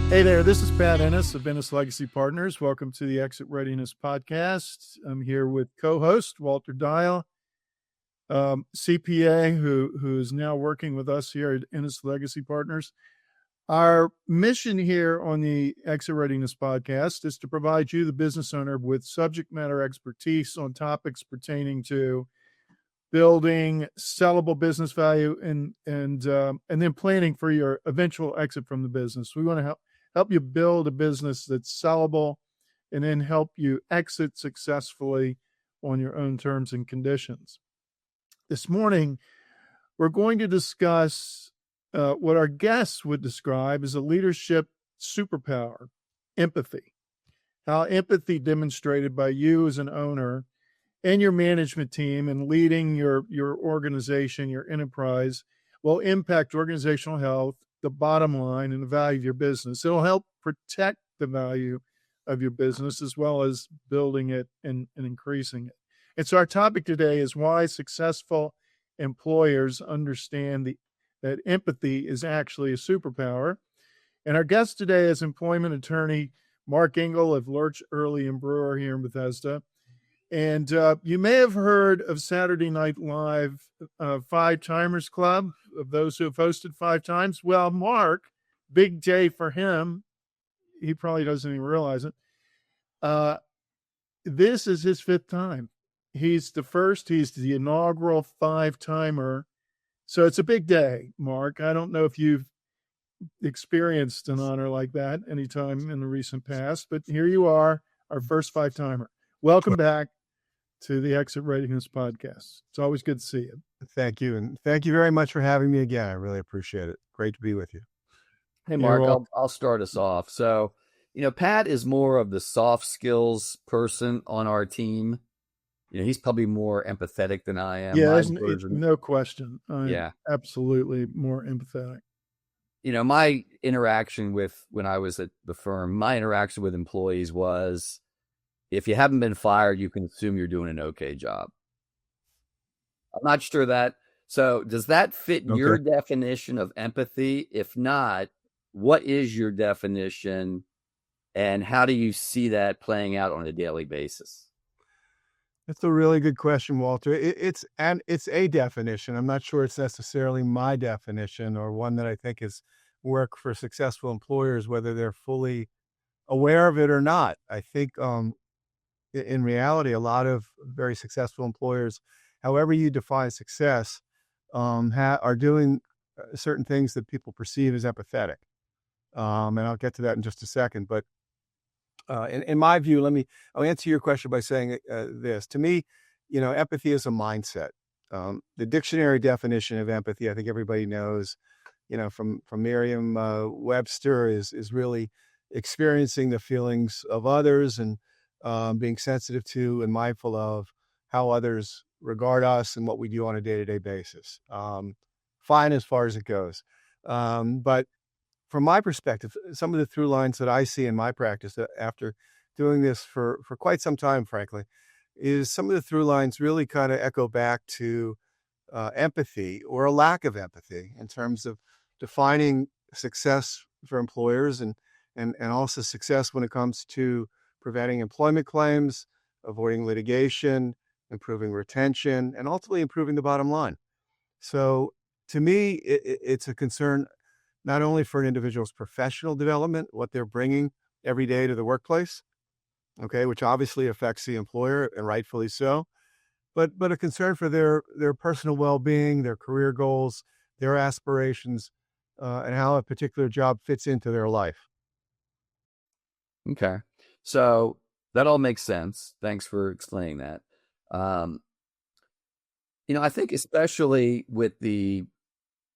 Hey there, this is Pat Ennis of Ennis Legacy Partners. Welcome to the Exit Readiness Podcast. I'm here with co-host Walter Dial, CPA, who is now working with us here at Ennis Legacy Partners. Our mission here on the Exit Readiness Podcast is to provide you, the business owner, with subject matter expertise on topics pertaining to building sellable business value and then planning for your eventual exit from the business. We want to help you build a business that's sellable and then help you exit successfully on your own terms and conditions. This morning, we're going to discuss what our guests would describe as a leadership superpower, empathy. How empathy demonstrated by you as an owner and your management team in leading your organization, your enterprise, will impact organizational health, the bottom line, and the value of your business. It'll help protect the value of your business as well as building it and increasing it. And so our topic today is why successful employers understand that empathy is actually a superpower. And our guest today is employment attorney Marc Engel of Lerch Early Brewer here in Bethesda. And you may have heard of Saturday Night Live Five Timers Club, of those who have hosted 5 times. Well, Marc, big day for him. He probably doesn't even realize it. This is his 5th time. He's the inaugural 5-timer. So it's a big day, Marc. I don't know if you've experienced an honor like that anytime in the recent past, but here you are, our first 5-timer. Welcome back to the Exit Readiness Podcast. It's always good to see you. Thank you. And thank you very much for having me again. I really appreciate it. Great to be with you. Hey, Marc, I'll start us off. So, Pat is more of the soft skills person on our team. He's probably more empathetic than I am. Yeah, no question. Yeah, absolutely more empathetic. My interaction when I was at the firm, my interaction with employees was, if you haven't been fired, you can assume you're doing an okay job. I'm not sure that. So does that fit your definition of empathy? If not, what is your definition and how do you see that playing out on a daily basis? That's a really good question, Walter. It's a definition. I'm not sure it's necessarily my definition or one that I think is work for successful employers, whether they're fully aware of it or not. I think in reality, a lot of very successful employers, however you define success, are doing certain things that people perceive as empathetic. And I'll get to that in just a second. But in my view, I'll answer your question by saying this. To me, empathy is a mindset. The dictionary definition of empathy, I think everybody knows, from Merriam-Webster, is really experiencing the feelings of others and being sensitive to and mindful of how others regard us and what we do on a day-to-day basis. Fine as far as it goes. But from my perspective, some of the through lines that I see in my practice after doing this for quite some time, frankly, is some of the through lines really kind of echo back to empathy or a lack of empathy in terms of defining success for employers and also success when it comes to preventing employment claims, avoiding litigation, improving retention, and ultimately improving the bottom line. So to me, it's a concern not only for an individual's professional development, what they're bringing every day to the workplace, which obviously affects the employer, and rightfully so, but a concern for their personal well-being, their career goals, their aspirations, and how a particular job fits into their life. Okay. So that all makes sense. Thanks for explaining that. I think especially with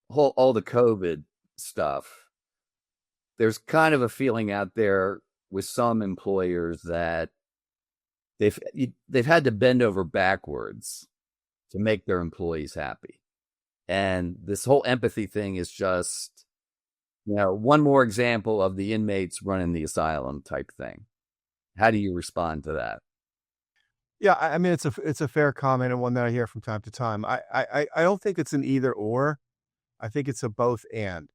all the COVID stuff, there's kind of a feeling out there with some employers that they've had to bend over backwards to make their employees happy. And this whole empathy thing is just, one more example of the inmates running the asylum type thing. How do you respond to that? Yeah, I mean, it's a fair comment and one that I hear from time to time. I don't think it's an either or. I think it's a both and.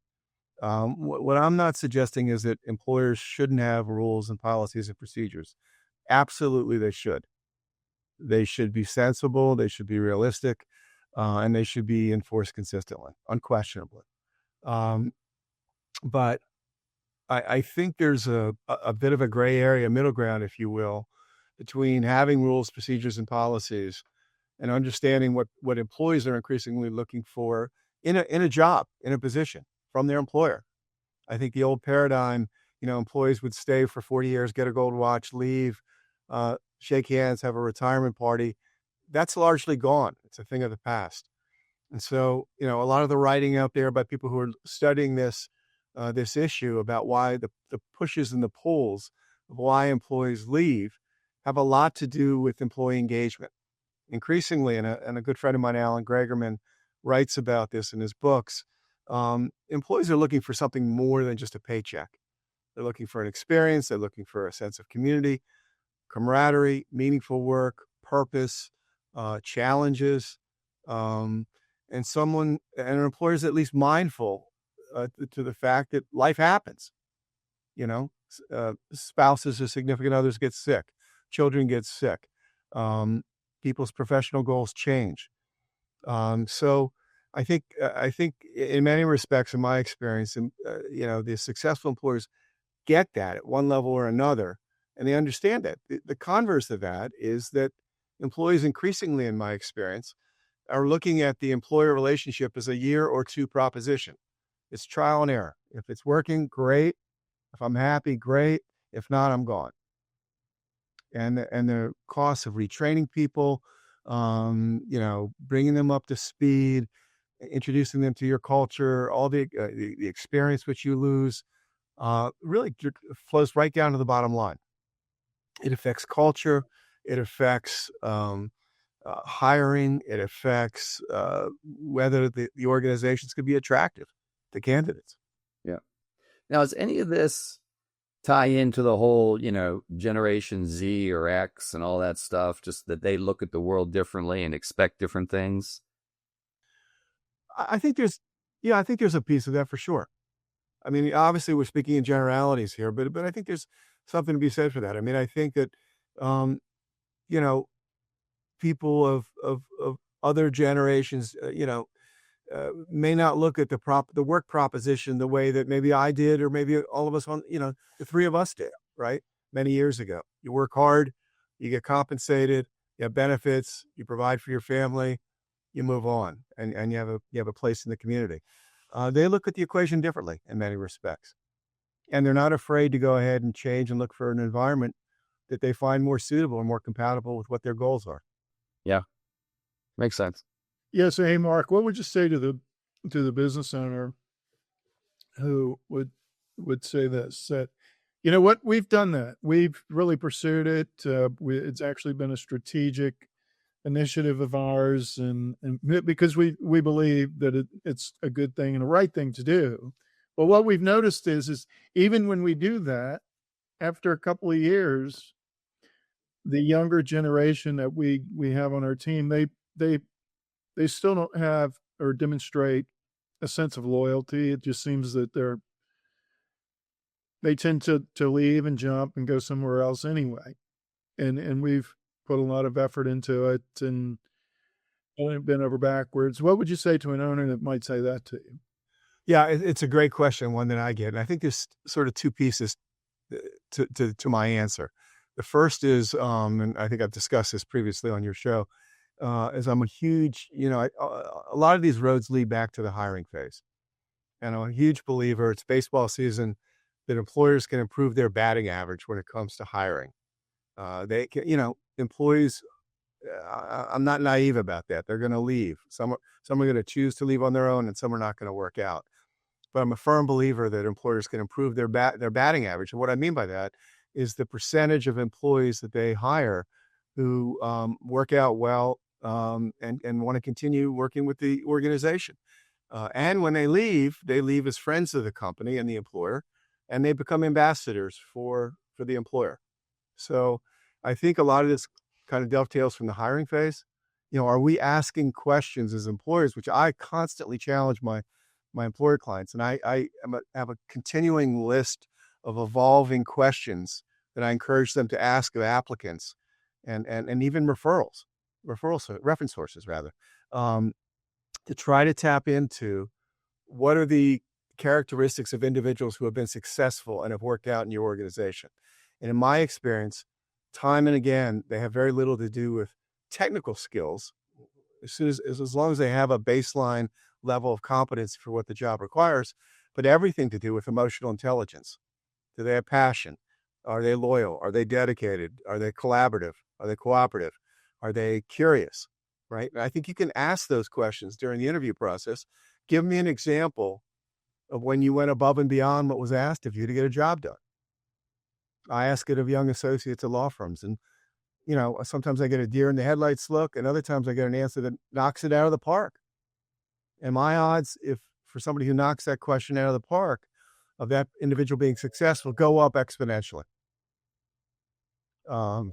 What I'm not suggesting is that employers shouldn't have rules and policies and procedures. Absolutely, they should. They should be sensible, they should be realistic, and they should be enforced consistently, unquestionably. Um, but I think there's a bit of a gray area, middle ground, if you will, between having rules, procedures, and policies and understanding what employees are increasingly looking for in a job, in a position from their employer. I think the old paradigm, employees would stay for 40 years, get a gold watch, leave, shake hands, have a retirement party. That's largely gone. It's a thing of the past. And so, a lot of the writing out there by people who are studying this issue about why the pushes and the pulls of why employees leave have a lot to do with employee engagement. Increasingly, and a good friend of mine, Alan Gregerman, writes about this in his books, employees are looking for something more than just a paycheck. They're looking for an experience. They're looking for a sense of community, camaraderie, meaningful work, purpose, challenges, and an employer is at least mindful to the fact that life happens. Spouses or significant others get sick, children get sick, people's professional goals change. So I think in many respects, in my experience, the successful employers get that at one level or another, and they understand that. The converse of that is that employees increasingly, in my experience, are looking at the employer relationship as a year or two proposition. It's trial and error. If it's working, great. If I'm happy, great. If not, I'm gone. And the cost of retraining people, bringing them up to speed, introducing them to your culture, all the experience which you lose, really flows right down to the bottom line. It affects culture. It affects hiring. It affects whether the organizations could be attractive to candidates. Yeah. Now, does any of this tie into the whole, Generation Z or X and all that stuff, just that they look at the world differently and expect different things? I think there's a piece of that for sure. I mean, obviously we're speaking in generalities here, but I think there's something to be said for that. I mean, I think that, people of other generations, may not look at the work proposition the way that maybe I did, or maybe all of us the three of us did, right? Many years ago. You work hard, you get compensated, you have benefits, you provide for your family, you move on, and you have a place in the community. They look at the equation differently in many respects, and they're not afraid to go ahead and change and look for an environment that they find more suitable and more compatible with what their goals are. Yeah, makes sense. Yeah. So, hey, Mark, what would you say to the business owner who would say this, that, what, we've done that. We've really pursued it. It's actually been a strategic initiative of ours, and because we believe that it's a good thing and a right thing to do. But what we've noticed is even when we do that, after a couple of years, the younger generation that we have on our team, they still don't have or demonstrate a sense of loyalty. It just seems that they tend to leave and jump and go somewhere else anyway. And we've put a lot of effort into it and been over backwards. What would you say to an owner that might say that to you? Yeah, it's a great question, one that I get. And I think there's sort of two pieces to my answer. The first is, and I think I've discussed this previously on your show, is I'm a huge, a lot of these roads lead back to the hiring phase. And I'm a huge believer, it's baseball season, that employers can improve their batting average when it comes to hiring. They can, employees, I'm not naive about that. They're going to leave. Some are going to choose to leave on their own, and some are not going to work out. But I'm a firm believer that employers can improve their batting average. And what I mean by that is the percentage of employees that they hire who work out well and want to continue working with the organization. And when they leave as friends of the company and the employer, and they become ambassadors for the employer. So I think a lot of this kind of dovetails from the hiring phase. Are we asking questions as employers, which I constantly challenge my my employer clients. And I have a continuing list of evolving questions that I encourage them to ask of applicants and even reference sources rather, to try to tap into what are the characteristics of individuals who have been successful and have worked out in your organization. And in my experience, time and again, they have very little to do with technical skills. As long as they have a baseline level of competence for what the job requires, but everything to do with emotional intelligence. Do they have passion? Are they loyal? Are they dedicated? Are they collaborative? Are they cooperative? Are they curious? Right? And I think you can ask those questions during the interview process. Give me an example of when you went above and beyond what was asked of you to get a job done. I ask it of young associates at law firms, and sometimes I get a deer in the headlights look, and other times I get an answer that knocks it out of the park. And my odds, if for somebody who knocks that question out of the park, of that individual being successful, go up exponentially. I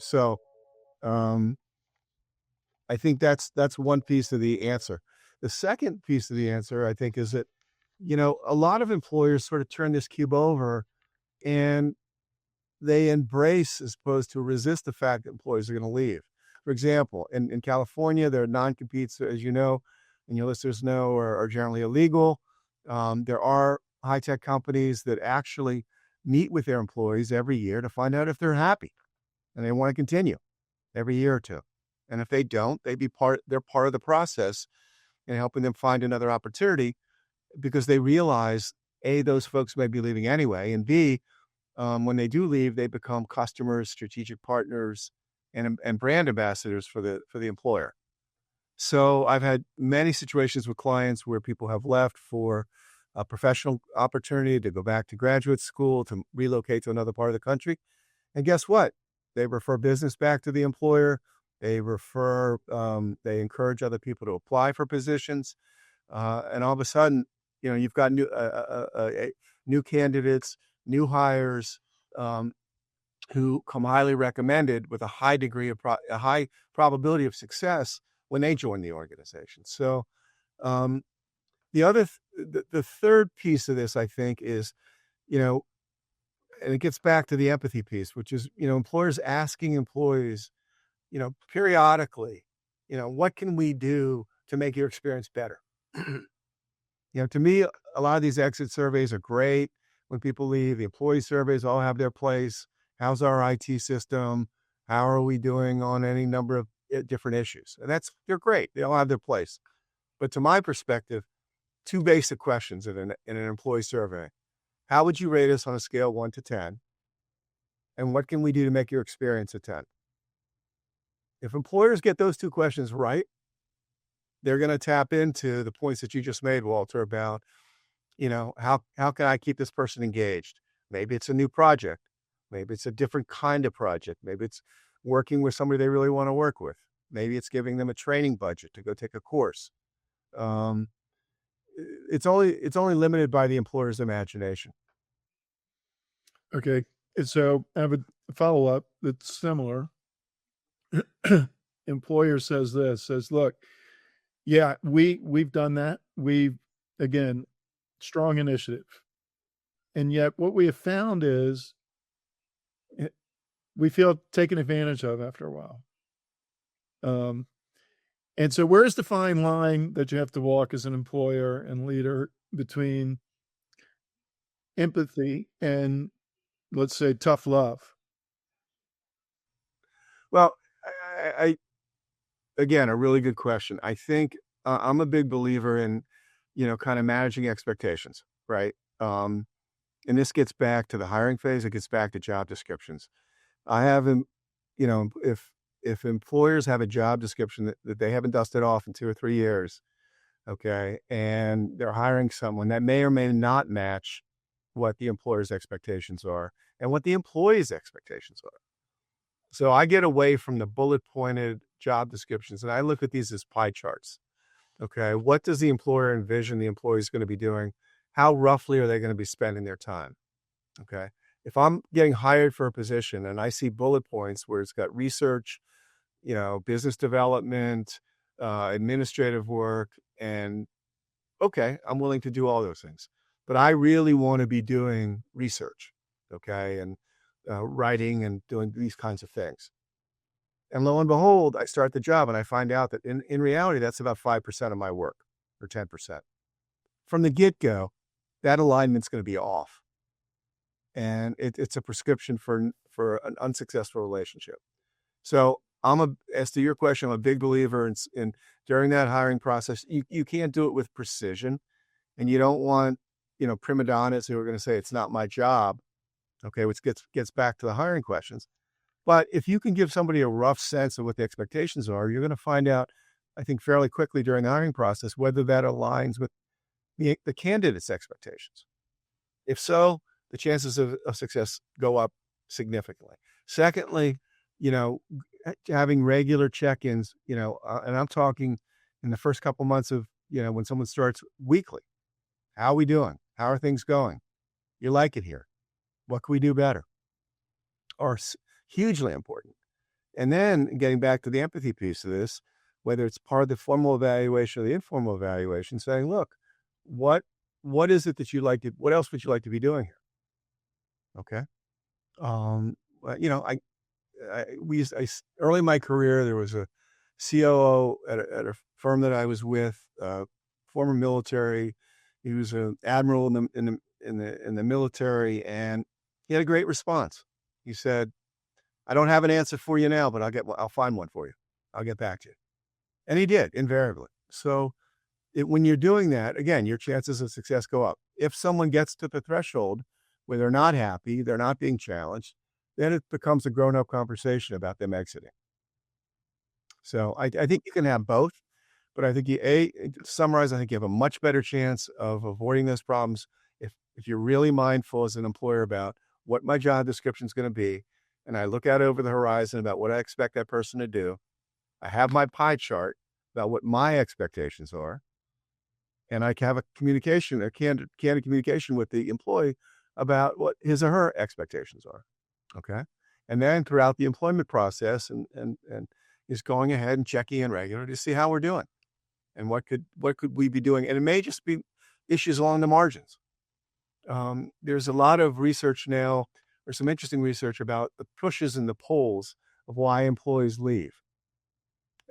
think that's one piece of the answer. The second piece of the answer, I think, is that, a lot of employers sort of turn this cube over and they embrace as opposed to resist the fact that employees are going to leave. For example, in California, there are non-competes, as you know, and your listeners know, are generally illegal. There are high-tech companies that actually meet with their employees every year to find out if they're happy and they want to continue every year or two. And if they don't, they're part of the process in helping them find another opportunity, because they realize, A, those folks may be leaving anyway, and B, when they do leave, they become customers, strategic partners, and brand ambassadors for the employer. So I've had many situations with clients where people have left for a professional opportunity, to go back to graduate school, to relocate to another part of the country. And guess what? They refer business back to the employer. They encourage other people to apply for positions. And all of a sudden, you've got new candidates, new hires, who come highly recommended with a high degree of a high probability of success when they join the organization. So the third piece of this, I think, is, and it gets back to the empathy piece, which is, employers asking employees, periodically, what can we do to make your experience better? To me, a lot of these exit surveys are great. When people leave, the employee surveys all have their place. How's our IT system? How are we doing on any number of different issues? And they're great. They all have their place. But to my perspective, two basic questions in an employee survey. How would you rate us on a scale 1 to 10? And what can we do to make your experience a 10? If employers get those two questions right, they're going to tap into the points that you just made, Walter, about, how can I keep this person engaged? Maybe it's a new project. Maybe it's a different kind of project. Maybe it's working with somebody they really want to work with. Maybe it's giving them a training budget to go take a course. It's only limited by the employer's imagination. Okay. So I have a follow-up that's similar. Employer says, look, yeah, we've done that. Again, strong initiative. And yet what we have found is we feel taken advantage of after a while. And so where's the fine line that you have to walk as an employer and leader between empathy and, let's say, tough love? Well, again, a really good question. I think I'm a big believer in, kind of managing expectations, right? And this gets back to the hiring phase. It gets back to job descriptions. I haven't, if employers have a job description that they haven't dusted off in 2 or 3 years, okay, and they're hiring someone that may or may not match what the employer's expectations are and what the employee's expectations are. So I get away from the bullet-pointed job descriptions, and I look at these as pie charts. Okay, what does the employer envision the employee is going to be doing? How roughly are they going to be spending their time? Okay, if I'm getting hired for a position and I see bullet points where it's got research, business development, administrative work, and okay, I'm willing to do all those things, but I really want to be doing research, okay, and writing and doing these kinds of things. And lo and behold, I start the job and I find out that in reality, that's about 5% of my work or 10%. From the get-go, that alignment's going to be off. And it's a prescription for an unsuccessful relationship. So as to your question, I'm a big believer in during that hiring process, you can't do it with precision, and you don't want, prima donnas who are going to say, it's not my job. Okay. Which gets back to the hiring questions. But if you can give somebody a rough sense of what the expectations are, you're going to find out, I think, fairly quickly during the hiring process, whether that aligns with the candidate's expectations. If so, the chances of success go up significantly. Secondly, having regular check-ins, and I'm talking in the first couple months of, when someone starts weekly. How are we doing? How are things going? You like it here? What can we do better? Are hugely important. And then getting back to the empathy piece of this, whether it's part of the formal evaluation or the informal evaluation, saying, look, what is it that what else would you like to be doing here? Okay. Early in my career, there was a COO at a firm that I was with, former military. He was an admiral in the military, and he had a great response. He said, I don't have an answer for you now, but I'll find one for you. I'll get back to you. And he did, invariably. So when you're doing that, again, your chances of success go up. If someone gets to the threshold where they're not happy, they're not being challenged, then it becomes a grown-up conversation about them exiting. So I think you can have both, but I think to summarize, I think you have a much better chance of avoiding those problems if you're really mindful as an employer about what my job description is going to be, and I look out over the horizon about what I expect that person to do. I have my pie chart about what my expectations are, and I can have a candid communication with the employee about what his or her expectations are. Okay. And then throughout the employment process and is going ahead and checking in regularly to see how we're doing and what could we be doing. And it may just be issues along the margins. There's a lot of research now, or some interesting research about the pushes and the pulls of why employees leave.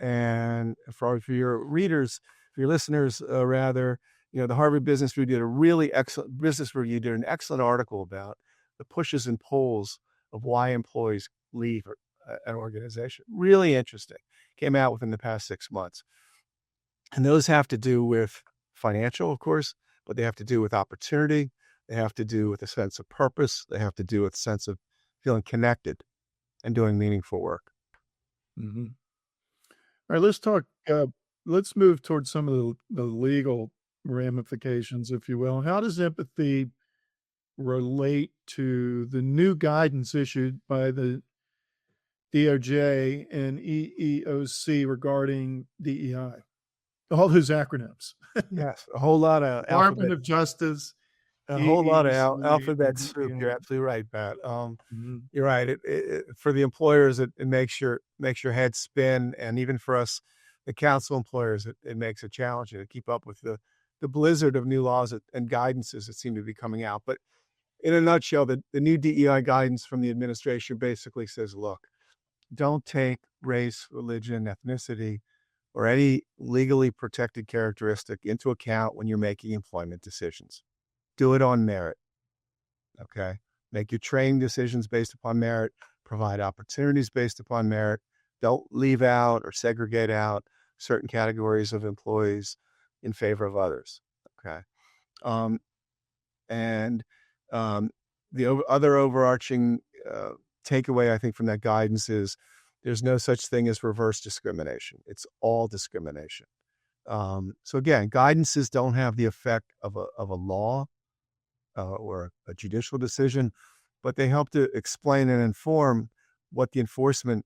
And for your readers, for your listeners, rather, the Harvard Business Review did an excellent article about the pushes and pulls of why employees leave an organization. Really interesting. Came out within the past 6 months. And those have to do with financial, of course, but they have to do with opportunity. They have to do with a sense of purpose. They have to do with a sense of feeling connected and doing meaningful work. Mm-hmm. All right, let's talk. Let's move towards some of the legal ramifications, if you will. How does empathy relate to the new guidance issued by the DOJ and EEOC regarding DEI? All those acronyms. Yes, a whole lot of Department of Justice. A whole lot of EEOC, alphabet soup. You're absolutely right, Pat. Mm-hmm. You're right. For the employers, it makes your head spin, and even for us, the council employers, it makes it challenging to keep up with the blizzard of new laws and guidances that seem to be coming out. But in a nutshell, the new DEI guidance from the administration basically says, look, don't take race, religion, ethnicity, or any legally protected characteristic into account when you're making employment decisions. Do it on merit. Okay. Make your training decisions based upon merit, provide opportunities based upon merit. Don't leave out or segregate out certain categories of employees in favor of others. Okay. The other overarching takeaway, I think, from that guidance is there's no such thing as reverse discrimination. It's all discrimination. So again, guidances don't have the effect of a law or a judicial decision, but they help to explain and inform what the enforcement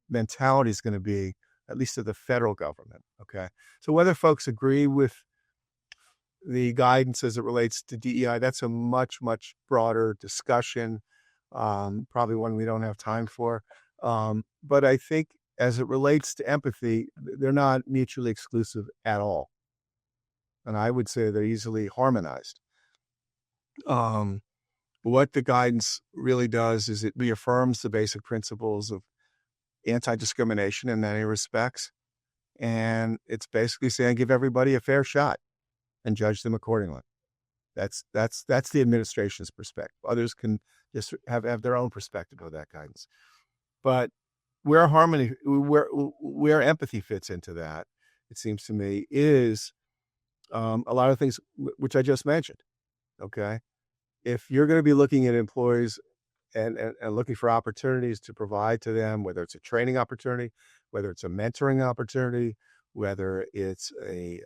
mentality is going to be, at least of the federal government. Okay. So whether folks agree with the guidance as it relates to DEI, that's a much, much broader discussion, probably one we don't have time for. But I think as it relates to empathy, they're not mutually exclusive at all. and I would say they're easily harmonized. What the guidance really does is it reaffirms the basic principles of anti-discrimination in many respects. And it's basically saying give everybody a fair shot and judge them accordingly. That's the administration's perspective. Others can just have their own perspective of that guidance. But where empathy fits into that, it seems to me, is a lot of things which I just mentioned. Okay, if you're going to be looking at employees and looking for opportunities to provide to them, whether it's a training opportunity, whether it's a mentoring opportunity, whether it's a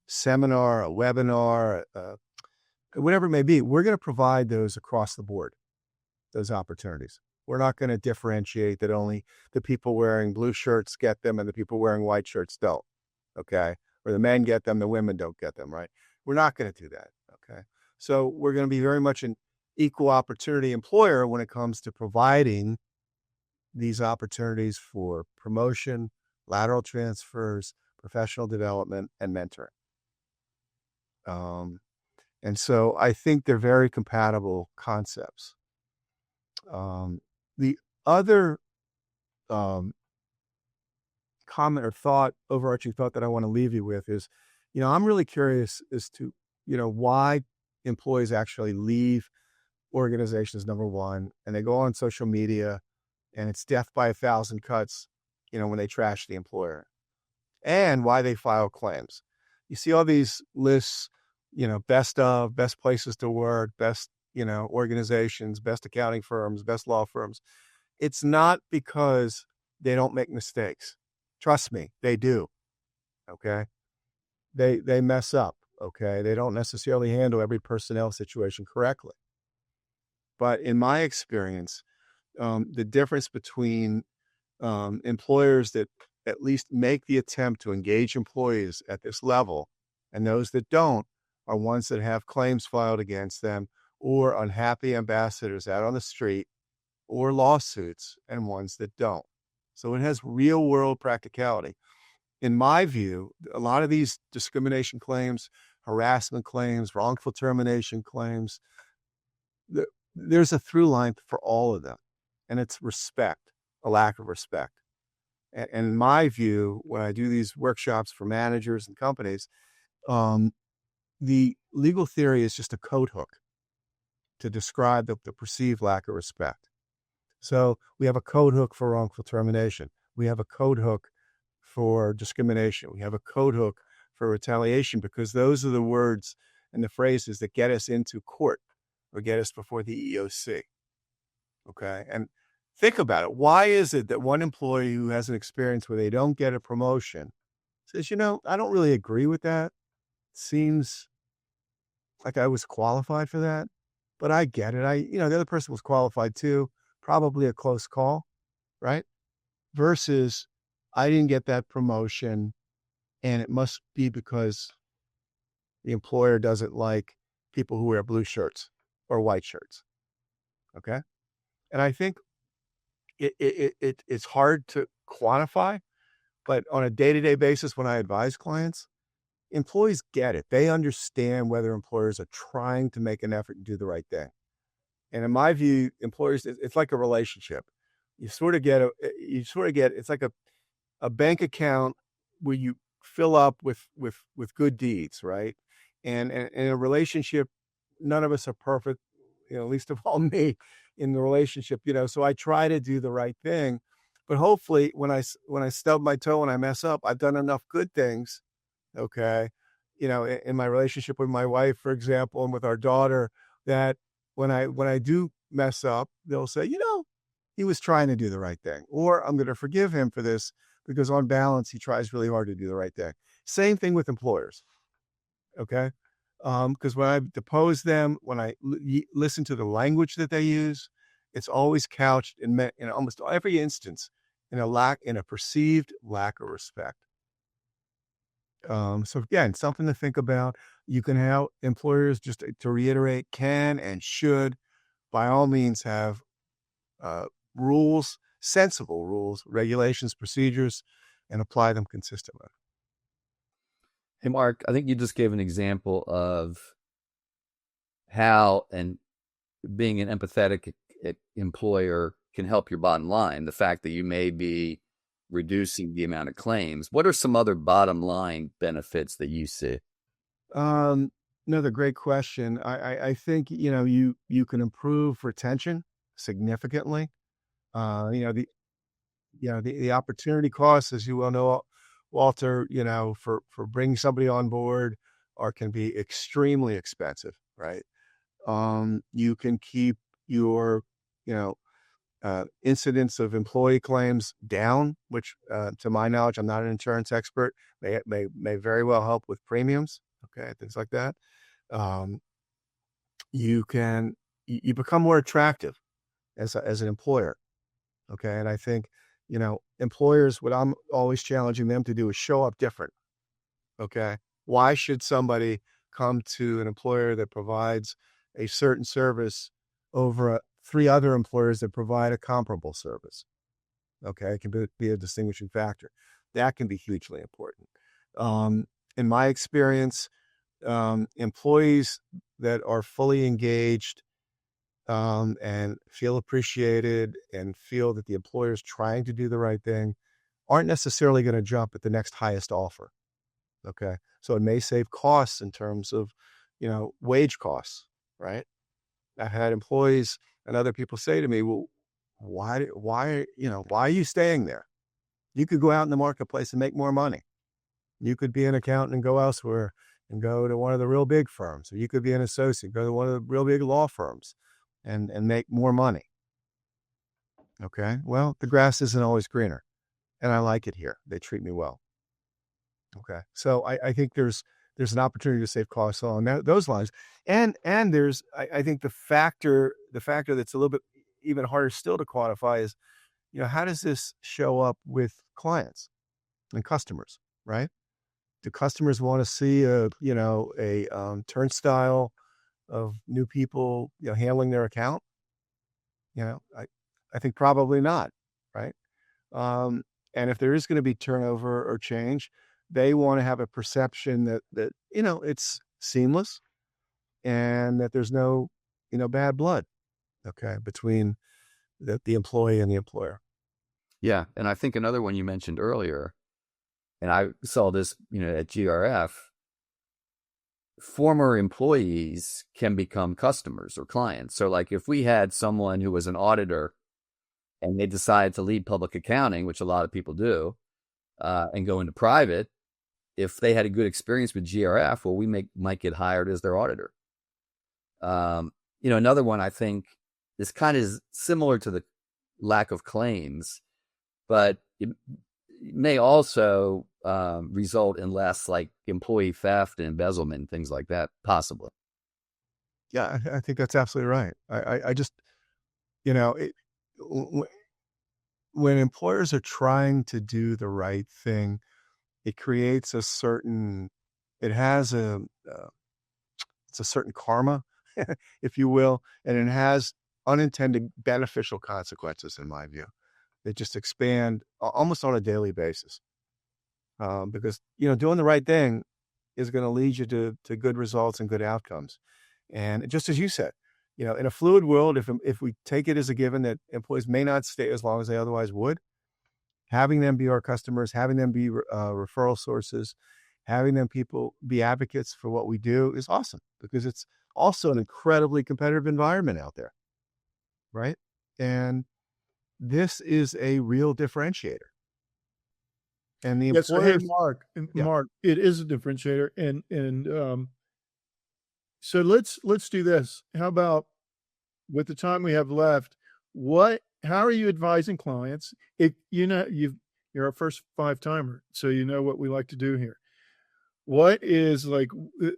seminar, a webinar, whatever it may be, we're going to provide those across the board, those opportunities. We're not going to differentiate that only the people wearing blue shirts get them and the people wearing white shirts don't, okay? Or the men get them, the women don't get them, right? We're not going to do that, okay? So we're going to be very much an equal opportunity employer when it comes to providing these opportunities for promotion, lateral transfers, professional development, and mentoring. And so I think they're very compatible concepts. The other comment or thought, overarching thought that I want to leave you with is, I'm really curious as to, why employees actually leave organizations, number one, and they go on social media and it's death by 1,000 cuts, when they trash the employer, and why they file claims. You see all these lists, best places to work, best, organizations, best accounting firms, best law firms. It's not because they don't make mistakes. Trust me, they do. Okay. They mess up. Okay. They don't necessarily handle every personnel situation correctly. But in my experience, the difference between employers that at least make the attempt to engage employees at this level and those that don't are ones that have claims filed against them or unhappy ambassadors out on the street or lawsuits, and ones that don't. So it has real world practicality. In my view, a lot of these discrimination claims, harassment claims, wrongful termination claims, there's a through line for all of them, and it's respect, a lack of respect. And in my view, when I do these workshops for managers and companies, the legal theory is just a code hook to describe the perceived lack of respect. So we have a code hook for wrongful termination. We have a code hook for discrimination. We have a code hook for retaliation, because those are the words and the phrases that get us into court or get us before the EEOC. Okay. And think about it. Why is it that one employee who has an experience where they don't get a promotion says, I don't really agree with that. Seems like I was qualified for that, but I get it. The other person was qualified too. Probably a close call, right? Versus I didn't get that promotion and it must be because the employer doesn't like people who wear blue shirts or white shirts. Okay. And I think it's hard to quantify, but on a day-to-day basis, when I advise clients, employees get it. They understand whether employers are trying to make an effort to do the right thing. And in my view, employers, it's like a relationship. It's like a bank account where you fill up with good deeds, right? And in a relationship, none of us are perfect, least of all me in the relationship, so I try to do the right thing. But hopefully when I stub my toe and I mess up, I've done enough good things, okay, in my relationship with my wife, for example, and with our daughter, that when I do mess up, they'll say, he was trying to do the right thing, or I'm going to forgive him for this because on balance, he tries really hard to do the right thing. Same thing with employers. Okay. Because when I depose them, when I listen to the language that they use, it's always couched in almost every instance in a perceived lack of respect. So again, something to think about. You can have employers, just to reiterate, can and should by all means have rules, sensible rules, regulations, procedures, and apply them consistently. Hey, Mark, I think you just gave an example of how and being an empathetic employer can help your bottom line. The fact that you may be reducing the amount of claims. What are some other bottom line benefits that you see? Another great question. I think, you can improve retention significantly. The the opportunity costs, as you well know, Walter, for bringing somebody on board can be extremely expensive, right? You can keep your, you know, incidence of employee claims down, which, to my knowledge, I'm not an insurance expert, may very well help with premiums. Okay, things like that. Um, you become more attractive as an employer. Okay, and I think employers, what I'm always challenging them to do is show up different. Okay, why should somebody come to an employer that provides a certain service over three other employers that provide a comparable service? Okay, it can be a distinguishing factor. That can be hugely important. In my experience, employees that are fully engaged and feel appreciated and feel that the employer is trying to do the right thing aren't necessarily going to jump at the next highest offer. Okay, so it may save costs in terms of, wage costs, right? I've had employees and other people say to me, "Well, why are you staying there? You could go out in the marketplace and make more money. You could be an accountant and go elsewhere and go to one of the real big firms, or you could be an associate, go to one of the real big law firms and make more money." Okay, well, the grass isn't always greener, and I like it here. They treat me well. Okay, so I think there's an opportunity to save costs along those lines, and there's I think the factor that's a little bit even harder still to quantify is, how does this show up with clients and customers, right? Do customers want to see a turnstile of new people handling their account? I think probably not, right? And if there is going to be turnover or change, they want to have a perception that it's seamless and that there's no bad blood, okay, between the employee and the employer. Yeah, and I think another one you mentioned earlier, and I saw this, at GRF, former employees can become customers or clients. So like if we had someone who was an auditor and they decided to leave public accounting, which a lot of people do, and go into private, if they had a good experience with GRF, well, we might get hired as their auditor. Another one I think is kind of similar to the lack of claims, but it may also result in less like employee theft and embezzlement, things like that, possibly. Yeah, I think that's absolutely right. I just, when employers are trying to do the right thing, it creates it's a certain karma, if you will, and it has unintended beneficial consequences, in my view. They just expand almost on a daily basis. Because, doing the right thing is going to lead you to good results and good outcomes. And just as you said, in a fluid world, if we take it as a given that employees may not stay as long as they otherwise would, having them be our customers, having them be referral sources, having them be advocates for what we do is awesome, because it's also an incredibly competitive environment out there, right? And this is a real differentiator. And the Yes, so hey, employers, Mark, it is a differentiator, and so let's do this. How about, with the time we have left, how are you advising clients? If you're our first 5-timer, so you know what we like to do here. What is like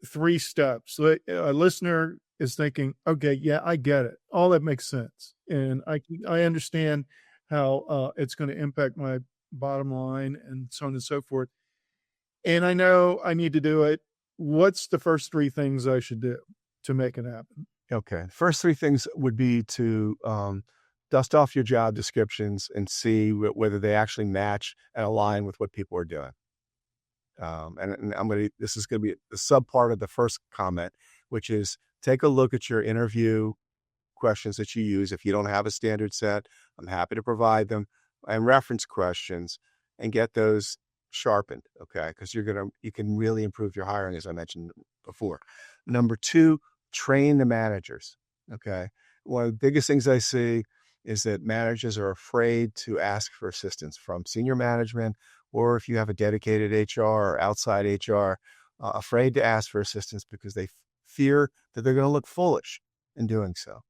3 steps? A listener is thinking, okay, yeah, I get it. All that makes sense. And I understand how it's going to impact my bottom line and so on and so forth. And I know I need to do it. What's the first 3 things I should do to make it happen? Okay. First 3 things would be to dust off your job descriptions and see whether they actually match and align with what people are doing. And this is going to be the sub part of the first comment, which is take a look at your interview questions that you use. If you don't have a standard set, I'm happy to provide them, and reference questions, and get those sharpened. Okay. Because you can really improve your hiring, as I mentioned before. Number 2, train the managers. Okay. One of the biggest things I see is that managers are afraid to ask for assistance from senior management, or if you have a dedicated HR or outside HR, afraid to ask for assistance because they fear that they're going to look foolish in doing so.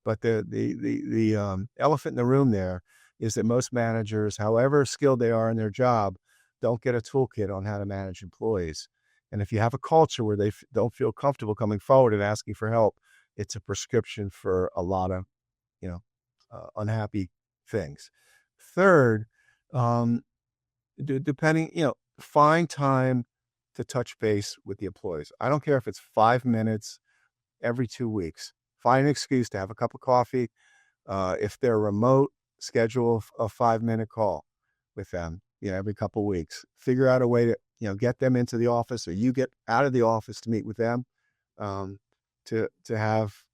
But the elephant in the room there is that most managers, however skilled they are in their job, don't get a toolkit on how to manage employees. And if you have a culture where they don't feel comfortable coming forward and asking for help, it's a prescription for a lot of, unhappy things. Third, find time to touch base with the employees. I don't care if it's 5 minutes every 2 weeks. Find an excuse to have a cup of coffee. If they're remote, schedule a 5-minute call with them, every couple of weeks. Figure out a way to, get them into the office, or you get out of the office to meet with them, to have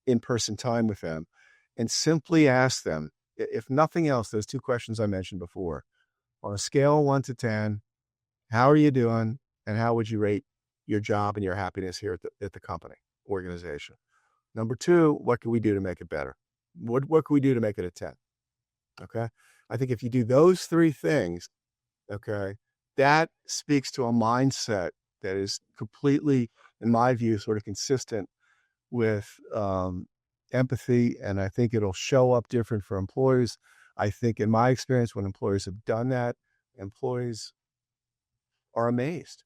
in-person time with them, and simply ask them, if nothing else, those 2 questions I mentioned before. On a scale of 1 to 10, how are you doing, and how would you rate your job and your happiness here at the company, organization? Number 2, what can we do to make it better? What can we do to make it a 10? Okay. I think if you do those 3 things, okay, that speaks to a mindset that is completely, in my view, sort of consistent with empathy. And I think it'll show up different for employees. I think in my experience, when employers have done that, employees are amazed.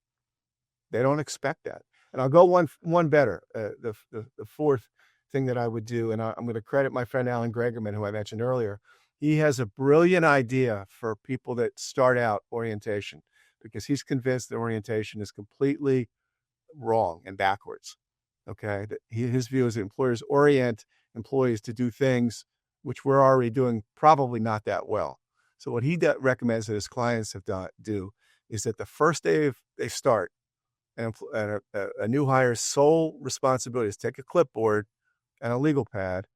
They don't expect that. And I'll go one better. The 4th thing that I would do, and I'm going to credit my friend Alan Gregerman, who I mentioned earlier. He has a brilliant idea for people that start out orientation, because he's convinced that orientation is completely wrong and backwards. Okay. His view is that employers orient employees to do things which we're already doing probably not that well. So what he recommends that his clients do is that the first day they start, and a new hire's sole responsibility is take a clipboard and a legal pad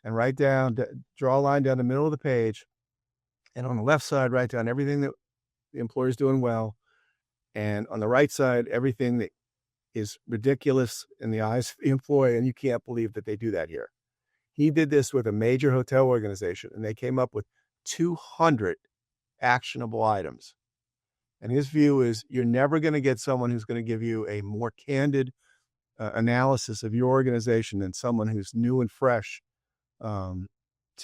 and draw a line down the middle of the page, and on the left side, write down everything that the employer's doing well, and on the right side, everything that is ridiculous in the eyes of the employee, and you can't believe that they do that here. He did this with a major hotel organization, and they came up with 200 actionable items. And his view is you're never going to get someone who's going to give you a more candid analysis of your organization than someone who's new and fresh to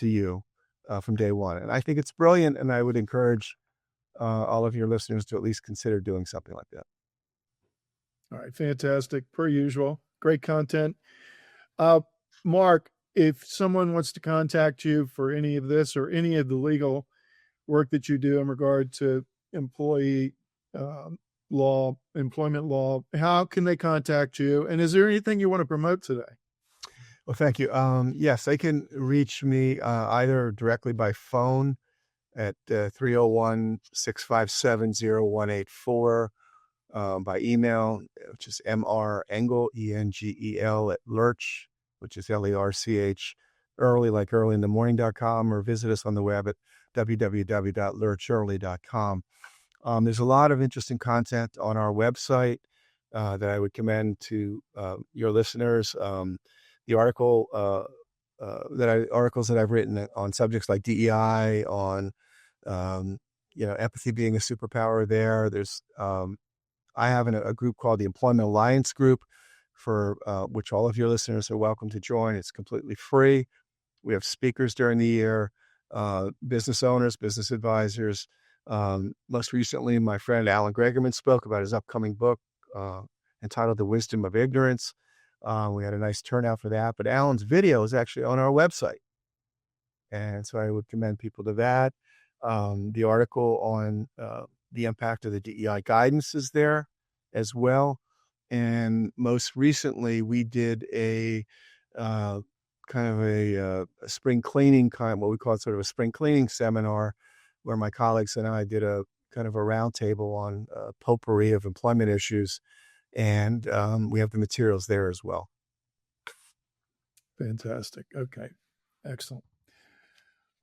you from day one. And I think it's brilliant, and I would encourage all of your listeners to at least consider doing something like that. All right, fantastic. Per usual, great content. Mark, if someone wants to contact you for any of this or any of the legal work that you do in regard to employee law, employment law, how can they contact you? And is there anything you want to promote today? Well, thank you. Yes, they can reach me either directly by phone at 301-657-0184, by email, which is Mr. Engel, Engel at Lerch, which is Lerch, early, like early in the morning.com, or visit us on the web at www.lerchearly.com. There's a lot of interesting content on our website that I would commend to your listeners. The articles that I've written on subjects like DEI, on empathy being a superpower. There's I have a group called the Employment Alliance Group, for which all of your listeners are welcome to join. It's completely free. We have speakers during the year, business owners, business advisors. Most recently, my friend Alan Gregerman spoke about his upcoming book entitled The Wisdom of Ignorance. We had a nice turnout for that, but Alan's video is actually on our website. And so I would commend people to that. The article on the impact of the DEI guidance is there as well. And most recently, we did a spring cleaning what we call sort of a spring cleaning seminar, where my colleagues and I did a kind of a roundtable on potpourri of employment issues. And we have the materials there as well. Fantastic. Okay. Excellent.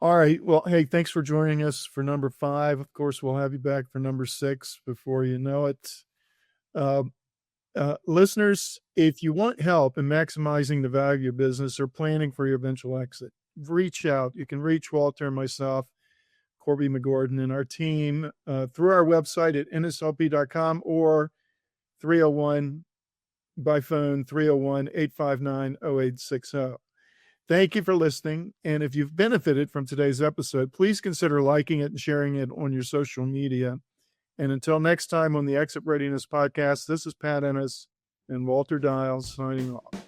All right. Well, hey, thanks for joining us for number 5. Of course, we'll have you back for number 6 before you know it. Listeners, if you want help in maximizing the value of your business or planning for your eventual exit, reach out. You can reach Walter and myself, Corby McGordon, and our team through our website at ennislp.com or 301 by phone 301-859-0860. Thank you for listening. And if you've benefited from today's episode, please consider liking it and sharing it on your social media. And until next time on the Exit Readiness Podcast, this is Pat Ennis and Walter Dials signing off.